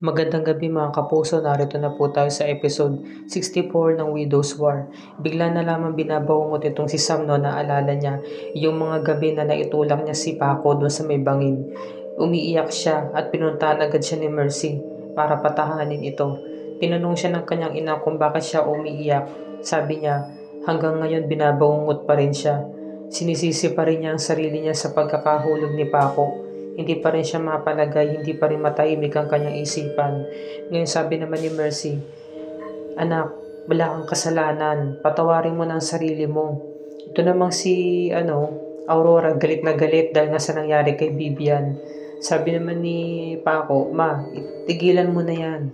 Magandang gabi mga kapuso, narito na po tayo sa episode 64 ng Widow's War. Bigla na lamang binabangungot itong si Sam, no, naalala niya yung mga gabi na naitulak niya si Paco doon sa may bangin. Umiiyak siya at pinuntahan agad siya ni Mercy para patahanin ito. Tinanong siya ng kanyang ina kung bakit siya umiiyak. Sabi niya, hanggang ngayon binabangungot pa rin siya. Sinisisi pa rin niya ang sarili niya sa pagkakahulog ni Paco. Hindi pa rin siya mapalagay, hindi pa rin matahimik ang kanyang isipan. Ngayon sabi naman ni Mercy, anak, wala kang kasalanan, patawarin mo ng sarili mo. Ito namang si Aurora, galit na galit dahil nga sa nangyari kay Vivian. Sabi naman ni Paco, ma, tigilan mo na yan.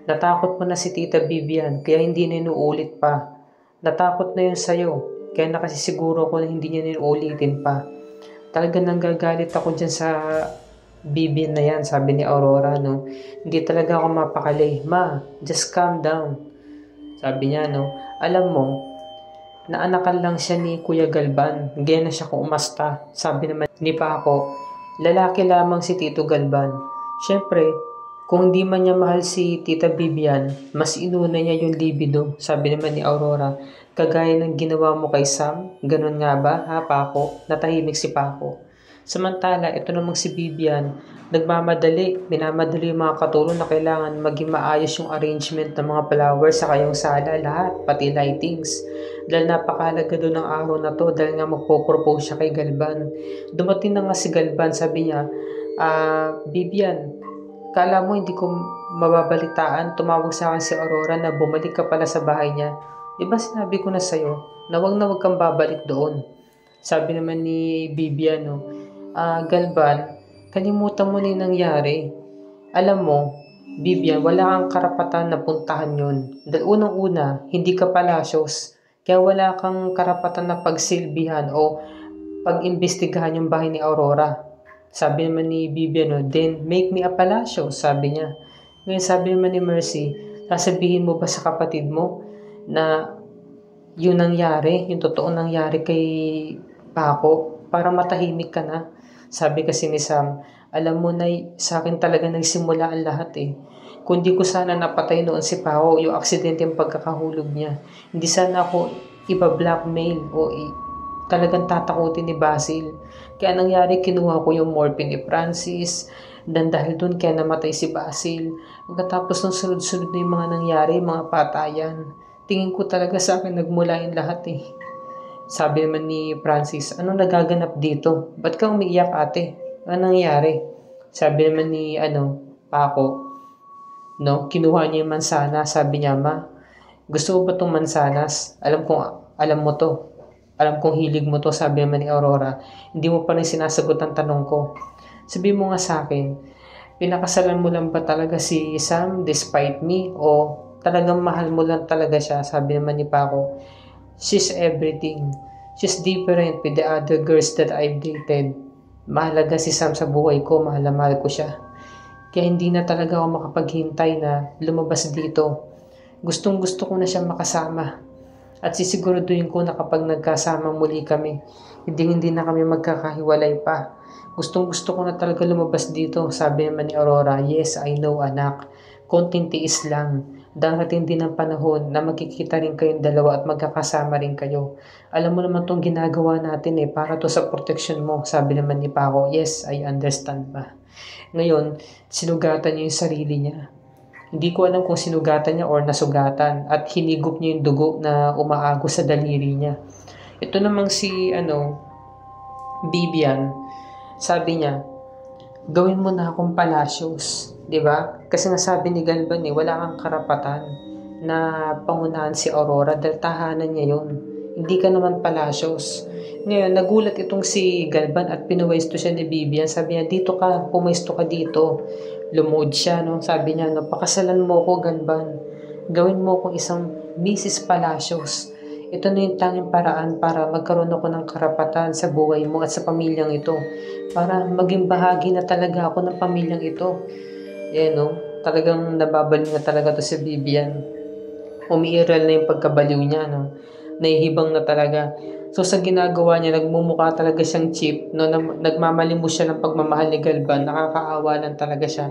Natakot mo na si Tita Vivian, kaya hindi na inuulit pa. Natakot na yun sa'yo, kaya nakasisiguro ko na hindi niya inuulitin pa. Talaga nanggagalit ako dyan sa Vivian na yan, sabi ni Aurora, no. Hindi talaga ako mapakali. Ma, just calm down. Sabi niya, no. Alam mo, naanakan lang siya ni Kuya Galban. Ganyan na siya kung umasta. Sabi naman ni Paco, lalaki lamang si Tito Galban. Siyempre, kung di man niya mahal si Tita Vivian, mas inuna niya yung libido. Sabi naman ni Aurora, kagaya ng ginawa mo kay Sam, ganun nga ba, ha Paco? Natahimik si Paco. Samantala, ito namang si Vivian, minamadali yung mga katulong na kailangan maging maayos yung arrangement ng mga flowers sa kayong sala, lahat, pati lightings. Dahil napakalaga doon ng araw na to, dahil nga magpo-propose siya kay Galban. Dumating na nga si Galban, sabi niya, Vivian, kala mo hindi ko mababalitaan, tumawag sa akin si Aurora na bumalik ka pala sa bahay niya. Diba sinabi ko na sa'yo na wag kang babalik doon? Sabi naman ni Vivian, no, Galban, kalimutan mo na yung nangyari. Alam mo, Vivian, wala kang karapatan na puntahan yun. Dahil unang-una, hindi ka palasyos. Kaya wala kang karapatan na pagsilbihan o pag-imbestigahan yung bahay ni Aurora. Sabi naman ni Vivian, no, then make me a palasyos, sabi niya. Ngayon sabi naman ni Mercy, sasabihin mo ba sa kapatid mo na yun nangyari, yung totoo nangyari kay Paco para matahimik ka na? Sabi kasi ni Sam, alam mo na sa akin talaga nagsimula ang lahat eh. Kung di ko sana napatay noon si Paco, yung aksidente yung pagkakahulog niya, hindi sana ako iba-blackmail o talagang tatakutin ni Basil. Kaya nangyari, kinuha ko yung morphine ni Francis, dan dahil dun kaya namatay si Basil. Pagkatapos ng sunod-sunod na yung mga nangyari, mga patayan, tingin ko talaga sa akin nagmula yung lahat eh. Sabi naman ni Francis, anong nagaganap dito? Ba't ka umiiyak ate? Anong nangyari? Sabi naman ni Paco, no, kinuha niya yung mansanas. Sabi niya, ma, gusto mo ba itong mansanas? Alam mo to. Alam kong hilig mo to, sabi naman ni Aurora. Hindi mo pa rin sinasagot ang tanong ko. Sabi mo nga sa akin, pinakasalan mo lang ba talaga si Sam despite me? O talagang mahal mo lang talaga siya? Sabi naman ni Paco, she's everything. She's different with the other girls that I've dated. Mahalaga si Sam sa buhay ko, mahal na mahal ko siya. Kaya hindi na talaga ako makapaghintay na lumabas dito. Gustong gusto ko na siya makasama. At sisiguraduhin ko na kapag nagkasama muli kami, hindi na kami magkakahiwalay pa. Gustong gusto ko na talaga lumabas dito. Sabi naman ni Aurora, yes, I know anak. Konting tiis lang. Darating din ang panahon na magkikita rin kayong dalawa at magkakasama rin kayo. Alam mo naman tong ginagawa natin eh, para to sa protection mo. Sabi naman ni Paco, yes, I understand ba. Ngayon, sinugatan niya yung sarili niya. Hindi ko alam kung sinugatan niya or nasugatan at hinigop niya yung dugo na umaagos sa daliri niya. Ito namang si Vivian, sabi niya, gawin mo na akong palasyos, 'di ba? Kasi nasabi ni Galban wala kang karapatan na pangunahan si Aurora dahil tahanan niya 'yon. Hindi ka naman palasyos. Ngayon, nagulat itong si Galban at pinuwesto siya ni Vivian. Sabi niya, dito ka, pumesto ka dito. Lumuod siya, no? Sabi niya, pakasalan mo ko, Galban. Gawin mo kong isang Mrs. Palacios. Ito na yung tanging paraan para magkaroon ako ng karapatan sa buhay mo at sa pamilyang ito. Para maging bahagi na talaga ako ng pamilyang ito. No? Talagang nababaliw na talaga to si Vivian. Umiiral na yung pagkabaliw niya, no? Nahihibang na talaga. So sa ginagawa niya, nagmumukha talaga siyang cheap, no? Nagmamalimos siya ng pagmamahal ni Galban. Nakakaawa lang talaga siya.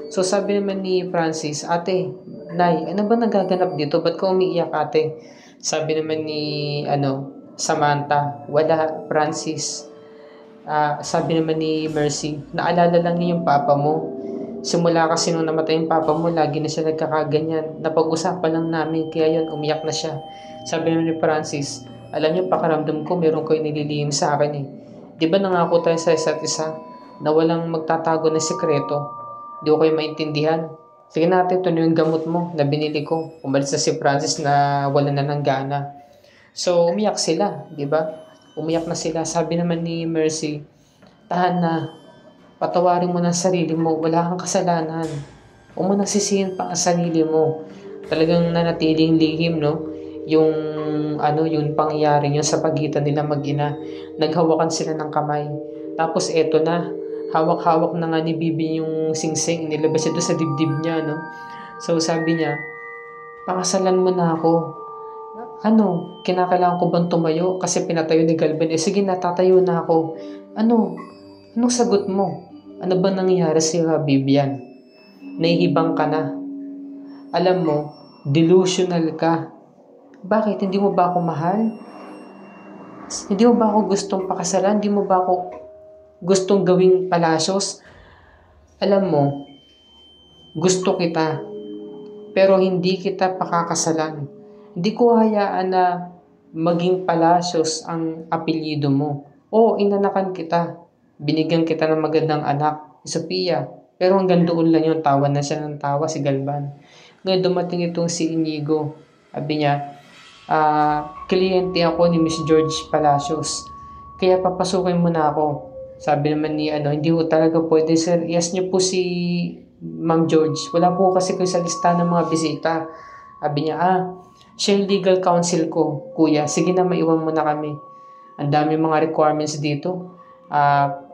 So sabi naman ni Francis, ate, nay, ano ba nagaganap dito? Ba't ka umiiyak ate? Sabi naman ni Samantha, wala Francis. Sabi naman ni Mercy, naalala lang niya yung papa mo. Simula kasi nung namatay yung papa mo, lagi na siya nagkakaganyan. Napag-usapan lang namin, kaya yun, umiyak na siya. Sabi naman ni Francis, alam niyo, pakaramdam ko, meron kayo nililihim sa akin eh. Di ba nangako tayo sa isa't isa na walang magtatago ng sekreto? Di ko kayo maintindihan. Sige natin, ito na yung gamot mo na binili ko. Umalis na si Francis na wala na ng gana. So, umiyak sila, di ba? Umiyak na sila. Sabi naman ni Mercy, tahan na, patawarin mo ng sarili mo, wala kang kasalanan. Huwag mo nagsisihin pa ang sarili mo. Talagang nanatiling lihim, no? Yung pangyayari yun sa pagitan nila mag-ina. Naghawakan sila ng kamay. Tapos eto na, hawak-hawak na nga ni Bibi yung singsing, inilabas siya doon sa dibdib niya, no? So sabi niya, pakasalan mo na ako. Kinakailangan ko bang tumayo? Kasi pinatayo ni Galvin. Sige na, tatayo na ako. Anong sagot mo? Ano ba nangyayari sa'yo, Bibian? Nahihibang ka na. Alam mo, delusional ka. Bakit? Hindi mo ba ako mahal? Hindi mo ba ako gustong pakasalan? Hindi mo ba ako gustong gawing palasyos? Alam mo, gusto kita, pero hindi kita pakakasalan. Hindi ko hayaan na maging palasyos ang apelyido mo. Oo, inanakan kita. Binigyan kita ng magandang anak, Sophia. Pero hanggang doon lang yung tawa na siya ng tawa si Galvan. Ngayon dumating itong si Inigo. Sabi niya, kliyente ako ni Miss George Palacios. Kaya papasukin mo na ako. Sabi naman ni hindi ko talaga pwede sir. Yes niyo po si Ma'am George. Wala po kasi kayo sa lista ng mga bisita. Sabi niya, siya yung legal counsel ko, kuya. Sige na, maiwan mo na kami. Ang dami mga requirements dito.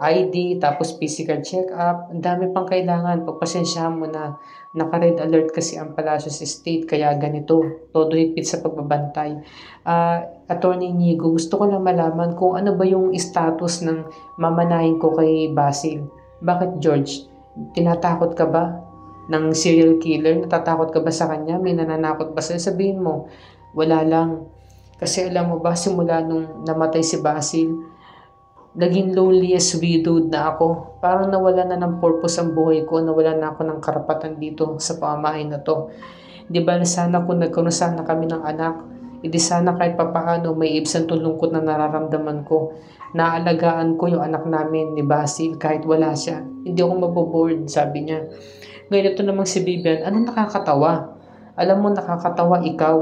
ID, tapos physical check-up. Ang dami pang kailangan. Pagpasensyahan mo na. Naka-red alert kasi ang Palacios Estate, kaya ganito. Todo higpit sa pagbabantay. Attorney Inigo, gusto ko lang malaman kung ano ba yung status ng mamanahin ko kay Basil. Bakit, George? Tinatakot ka ba ng serial killer? Natatakot ka ba sa kanya? May nananakot ba sa'yo? Sabihin mo, wala lang. Kasi alam mo ba, simula nung namatay si Basil, naging loneliest widowed na ako. Parang nawala na ng purpose ang buhay ko. Nawala na ako ng karapatan dito sa pamamahay na to. Di ba sana kung nagkaroon sana kami ng anak, hindi sana kahit papaano may ibsan tong lungkot na nararamdaman ko. Naalagaan ko yung anak namin ni Basil kahit wala siya. Hindi ako maboboard, sabi niya. Ngayon ito namang si Vivian, anong nakakatawa? Alam mo, nakakatawa ikaw.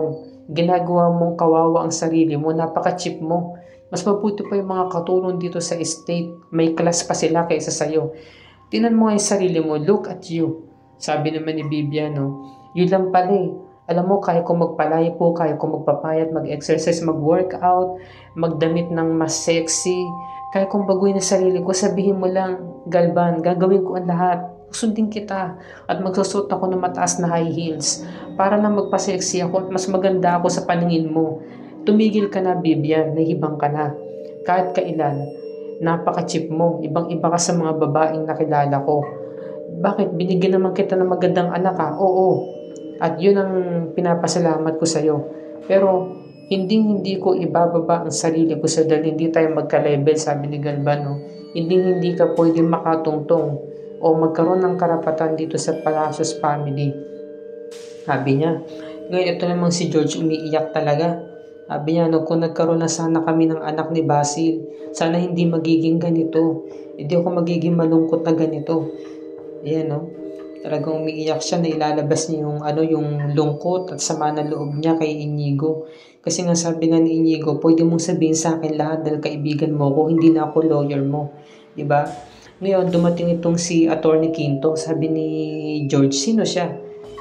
Ginagawa mong kawawa ang sarili mo, napaka-cheap mo. Mas mabuti pa yung mga katulong dito sa estate. May class pa sila kaysa sa'yo. Tingnan mo nga yung sarili mo. Look at you. Sabi naman ni Vivian, yun lang pala eh. Alam mo, kaya ko magpalay po, kaya ko magpapayat, mag-exercise, mag-workout, magdamit ng mas sexy. Kaya kong baguhin ang sarili ko, sabihin mo lang, Galvan, gagawin ko ang lahat. Sundin kita at magsusot ako ng mataas na high heels para lang magpa-sexy ako at mas maganda ako sa paningin mo. Tumigil ka na, Vivian, nahibang ka na. Kahit kailan, napaka-cheap mo. Ibang-iba ka sa mga babaeng nakilala ko. Bakit? Binigyan naman kita ng magandang anak ha? Oo. At yun ang pinapasalamat ko sa'yo. Pero, hindi ko ibababa ang sarili ko sa dahil hindi tayo magka-level, sabi ni Galvan. Hindi ka pwedeng makatungtong o magkaroon ng karapatan dito sa Palacios family. Sabi niya. Ngayon, ito namang si George umiiyak talaga. Sabi niya, kung nagkaroon na sana kami ng anak ni Basil, sana hindi magiging ganito. Hindi ako magiging malungkot na ganito. Ayan, Talagang umiiyak siya na ilalabas niya yung lungkot at sama ng loob niya kay Inigo. Kasi nga sabi nga ni Inigo, pwede mong sabihin sa akin lahat dahil kaibigan mo ko, hindi na ako lawyer mo. Diba? Ngayon, dumating itong si Attorney Quinto. Sabi ni George, sino siya?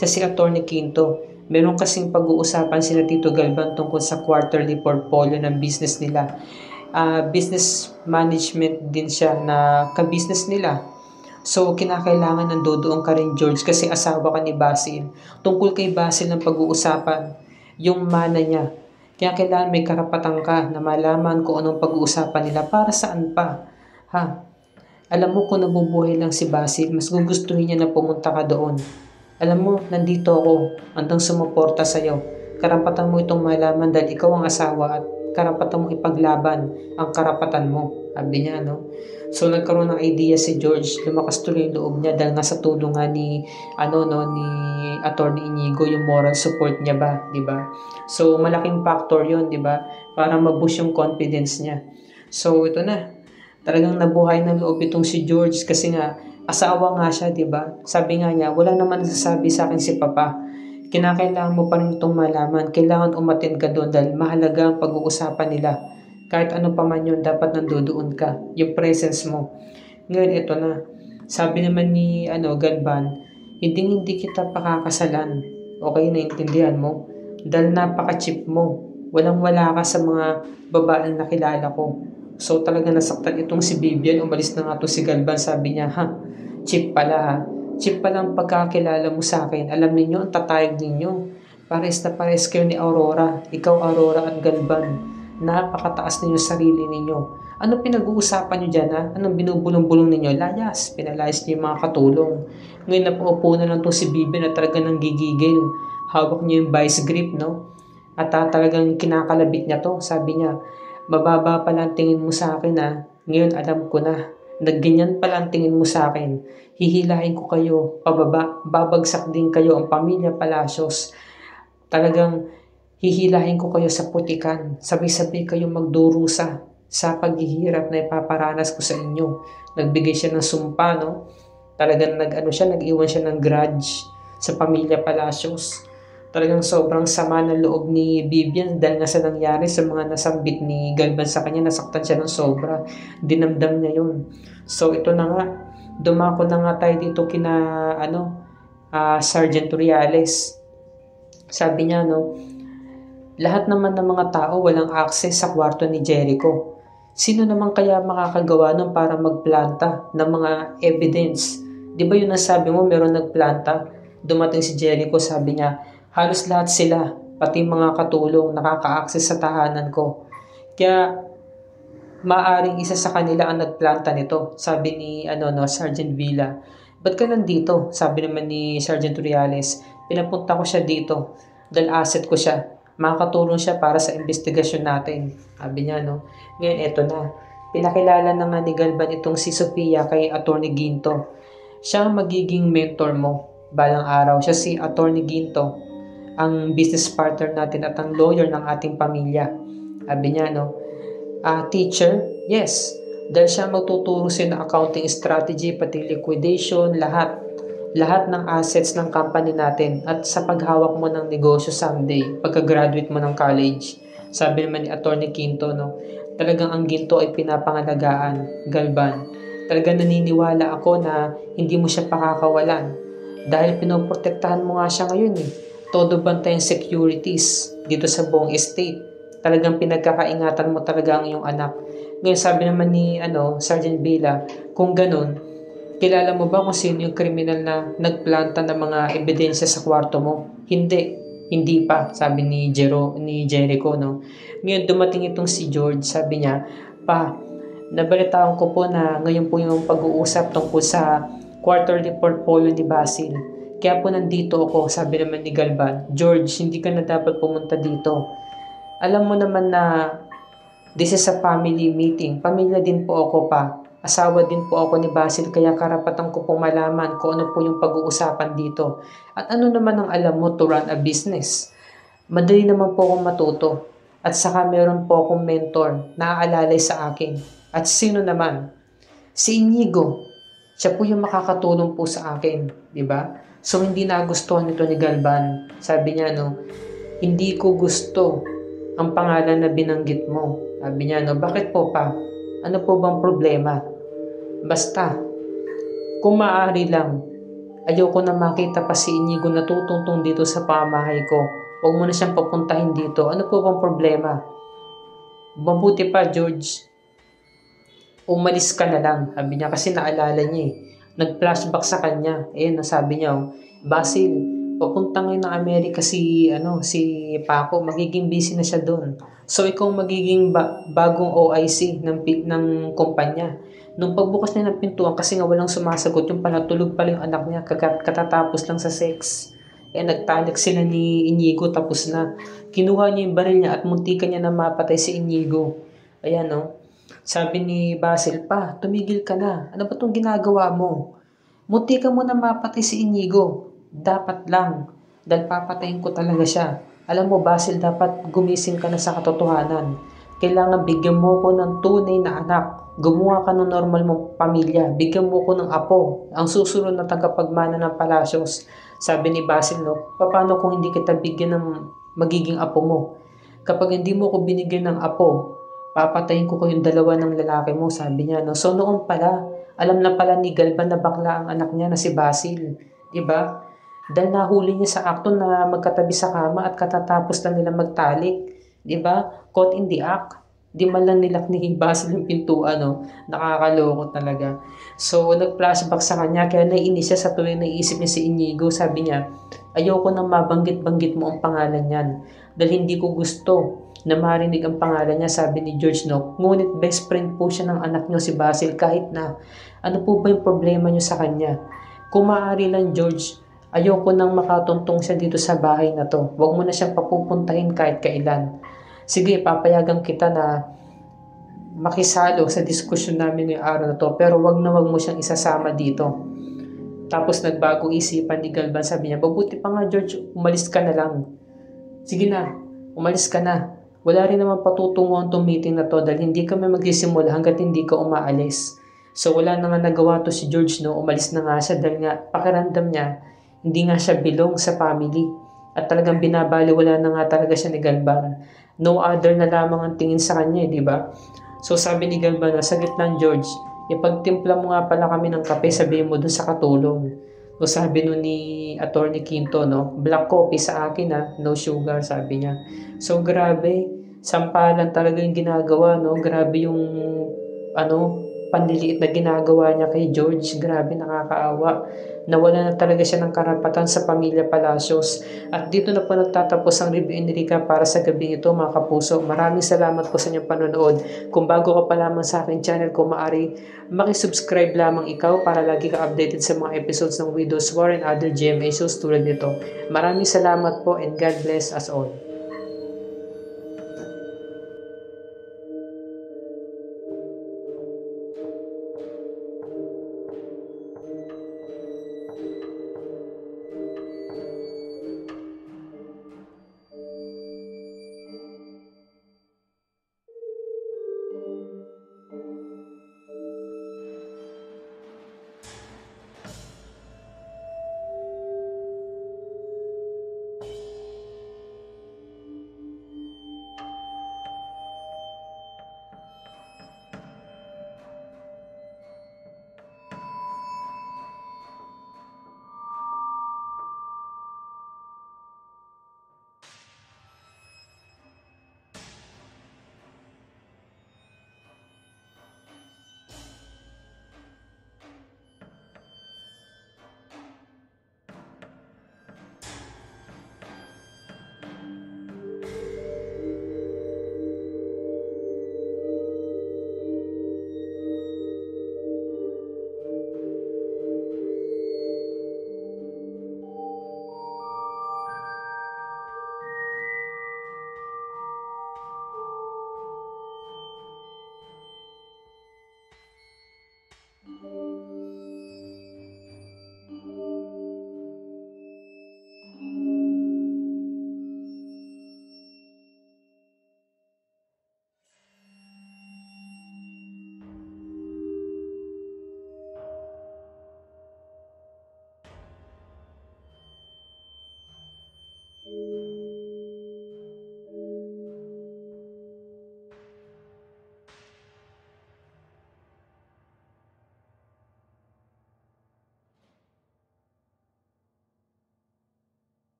Siya si Attorney Quinto. Meron kasing pag-uusapan sila Tito Galvan tungkol sa quarterly portfolio ng business nila. Business management din siya na ka-business nila. So, kinakailangan ng dodoon ka rin, George, kasi asawa ka ni Basil. Tungkol kay Basil ng pag-uusapan, yung mana niya. Kaya kailangan may karapatan ka na malaman kung anong pag-uusapan nila para saan pa. Alam mo kung nabubuhay lang si Basil, mas gugustuhin niya na pumunta ka doon. Alam mo, nandito ako, andang sumuporta sa'yo. Karapatan mo itong malaman dahil ikaw ang asawa at karapatan mo ipaglaban ang karapatan mo. Sabi niya, no? So, nagkaroon ng idea si George, lumakas tuloy yung loob niya dahil nasa tulong nga ni, ni Attorney Inigo yung moral support niya ba, di ba? So, malaking factor yun, di ba? Para mag-boost yung confidence niya. So, ito na. Talagang nabuhay ng loob itong si George kasi nga, asawa nga siya, di ba? Sabi nga niya, wala naman nasasabi sa akin si Papa. Kinakailangan mo pa rin itong malaman. Kailangan umattend ka doon dahil mahalaga ang pag-uusapan nila. Kahit ano pa man yun, dapat nandoon ka. Yung presence mo. Ngayon, ito na. Sabi naman ni Galban, hindi kita pakakasalan. Okay, naintindihan mo? Dahil napaka-cheap mo. Walang-wala ka sa mga babaeng nakilala ko. So talaga nasaktan itong si Vivian. Umalis na nga to si Galban. Sabi niya, cheap pala ha. Cheap pala ang pagkakilala mo sa akin. Alam ninyo, ang tatayag ninyo. Pares na pares kayo ni Aurora. Ikaw, Aurora at Galban. Napakataas ninyo sarili ninyo. Ano pinag-uusapan nyo dyan ha? Anong binubulong-bulong ninyo? Layas. Pinalayas niyo yung mga katulong. Ngayon napaupo na lang to si Vivian na talaga nang gigigil. Hawak niya yung vice grip, no? At talagang kinakalabit niya to. Sabi niya, mababa pala ang tingin mo sa akin ha. Ngayon alam ko na. Nagganyan pala ang tingin mo sa akin. Hihilahin ko kayo pababa. Babagsak din kayo ang pamilya Palacios. Talagang hihilahin ko kayo sa putikan. Sabi-sabi kayo magdurusa sa paghihirap na ipaparanas ko sa inyo. Nagbigay siya ng sumpa, no? Talagang nag-iwan siya ng grudge sa pamilya Palacios. Talagang sobrang sama ng loob ni Vivian dahil nga sa nangyari sa mga nasambit ni Galban sa kanya, nasaktan siya ng sobra. Dinamdam niya yun. So ito na nga, dumako na nga tayo dito kina Sergeant Reales. Sabi niya, no, lahat naman ng mga tao walang access sa kwarto ni Jericho. Sino naman kaya makakagawa nun para magplanta ng mga evidence? Di ba yun ang sabi mo, meron nagplanta? Dumating si Jericho, sabi niya, halos lahat sila, pati mga katulong, nakaka-access sa tahanan ko. Kaya, maaring isa sa kanila ang nagplanta nito, sabi ni Sergeant Villa. Ba't ka nandito? Sabi naman ni Sergeant Reales, pinapunta ko siya dito, dahil asset ko siya. Makakatulong siya para sa investigasyon natin. Sabi niya, no? Ngayon, eto na. Pinakilala na nga ni Galban itong si Sofia kay Attorney Ginto. Siya ang magiging mentor mo. Balang araw, siya si Attorney Ginto, ang business partner natin at ang lawyer ng ating pamilya. Sabi niya, no? Teacher? Yes. Dahil siya magtuturo sa ng accounting strategy, pati liquidation, lahat. Lahat ng assets ng company natin at sa paghawak mo ng negosyo someday, pagka-graduate mo ng college. Sabi naman ni Attorney Ginto, no? Talagang ang Ginto ay pinapangalagaan, Galban. Talagang naniniwala ako na hindi mo siya pakakawalan. Dahil pinoprotektahan mo nga siya ngayon eh. Todo bantay ang securities dito sa buong estate. Talagang pinagkakaingatan mo talaga ang iyong anak. Ngayon sabi naman ni Sergeant Villa, kung ganun, kilala mo ba kung sino yung kriminal na nagplanta ng mga ebidensya sa kwarto mo? Hindi pa, sabi ni Jericho, no? Ngayon dumating itong si George, sabi niya, Pa, nabalitaan ko po na ngayon po yung pag-uusap tungkol sa quarterly portfolio ni Basil. Kaya po nandito ako, sabi naman ni Galban. George, hindi ka na dapat pumunta dito. Alam mo naman na this is a family meeting. Pamilya din po ako pa. Asawa din po ako ni Basil kaya karapatan ko pong malaman kung ano po yung pag-uusapan dito. At ano naman ang alam mo to run a business? Madali naman po akong matuto. At saka meron po akong mentor na aalalay sa akin. At sino naman? Si Inigo. Siya po yung makakatulong po sa akin. Diba? So hindi nagustuhan nito ni Galban. Sabi niya, no, hindi ko gusto ang pangalan na binanggit mo. Sabi niya, no, bakit po pa? Ano po bang problema? Basta, kung maaari lang, ayoko na makita pa si Inigo na tutungtong dito sa pamahay ko. Huwag mo na siyang papuntahin dito. Ano po bang problema? Mabuti pa, George. Umalis ka na lang. Sabi niya kasi naalala niya eh. Nag-flashback sa kanya. Sabi niya, Basil, papunta ngayon ng Amerika si Paco. Magiging busy na siya doon. So, ikaw magiging bagong OIC ng kumpanya. Nung pagbukas niya ng pintuan kasi nga walang sumasagot, yung pala tulog pala yung anak niya katatapos lang sa sex. Nagtalik sila ni Inigo tapos na. Kinuha niya yung baril niya at muntikan niya na mapatay si Inigo. Ayan no. Sabi ni Basil pa, tumigil ka na. Ano ba itong ginagawa mo? Muntikan mo na mapatay si Inigo. Dapat lang. Dahil papatayin ko talaga siya. Alam mo Basil, dapat gumising ka na sa katotohanan. Kailangan bigyan mo ko ng tunay na anak. Gumawa ka ng normal mong pamilya. Bigyan mo ko ng apo. Ang susunod na tagapagmana ng palasyos. Sabi ni Basil, no, paano kung hindi kita bigyan ng magiging apo mo? Kapag hindi mo ko binigyan ng apo, papatayin ko kayong dalawa ng lalaki mo, sabi niya. No? So noon pala, alam na pala ni Galvan na bakla ang anak niya na si Basil. Diba? Dahil nahuli niya sa akto na magkatabi sa kama at katatapos lang nila magtalik. Diba? Caught in the act. Di man lang nilak ni Basil yung pintuan, no? Nakakaloko talaga. So, nag-flashback sa kanya, kaya naiinis siya sa tuwing naisip niya si Inigo. Sabi niya, ayoko nang mabanggit-banggit mo ang pangalan niyan. Dahil hindi ko gusto na marinig ang pangalan niya, sabi ni George, no? Ngunit best friend po siya ng anak niyo si Basil kahit na. Ano po ba yung problema niyo sa kanya? Kung maaari lang, George, ayoko nang makatuntong siya dito sa bahay na to. Huwag mo na siyang papupuntahin kahit kailan. Sige, papayagan kita na makisalo sa diskusyon namin ngayong araw na to, pero wag mo siyang isasama dito. Tapos nagbagong isipan ni Galvan, sabi niya, mabuti pa nga George, umalis ka na lang. Sige na, umalis ka na. Wala rin naman patutunguhan tong meeting na to dahil hindi kami magsisimula hanggat hindi ka umaalis. So wala na nga nagawa to si George, no? Umalis na nga siya dahil nga pakiramdam niya, hindi nga siya belong sa family. At talagang binabaliwala na nga talaga siya ni Galvan. No other na lamang ang tingin sa kanya, di ba? So sabi ni Galvan, saglit lang George, ipagtimpla mo nga pala kami ng kape, sabihin mo dun sa katulong. So sabi nun ni Attorney Quinto, no, black coffee sa akin ha, no sugar, sabi niya. So grabe, sampalan talaga yung ginagawa, no, grabe yung panliliit na ginagawa niya kay George. Grabe, nakakaawa. Nawala na talaga siya ng karapatan sa Pamilya Palacios. At dito na po nagtatapos ang review ni Rica para sa gabing ito, mga kapuso. Maraming salamat po sa inyong panonood. Kung bago ka pa lamang sa aking channel, kung maaari, makisubscribe lamang ikaw para lagi ka updated sa mga episodes ng Widow's War and other GMA shows tulad nito. Maraming salamat po and God bless us all.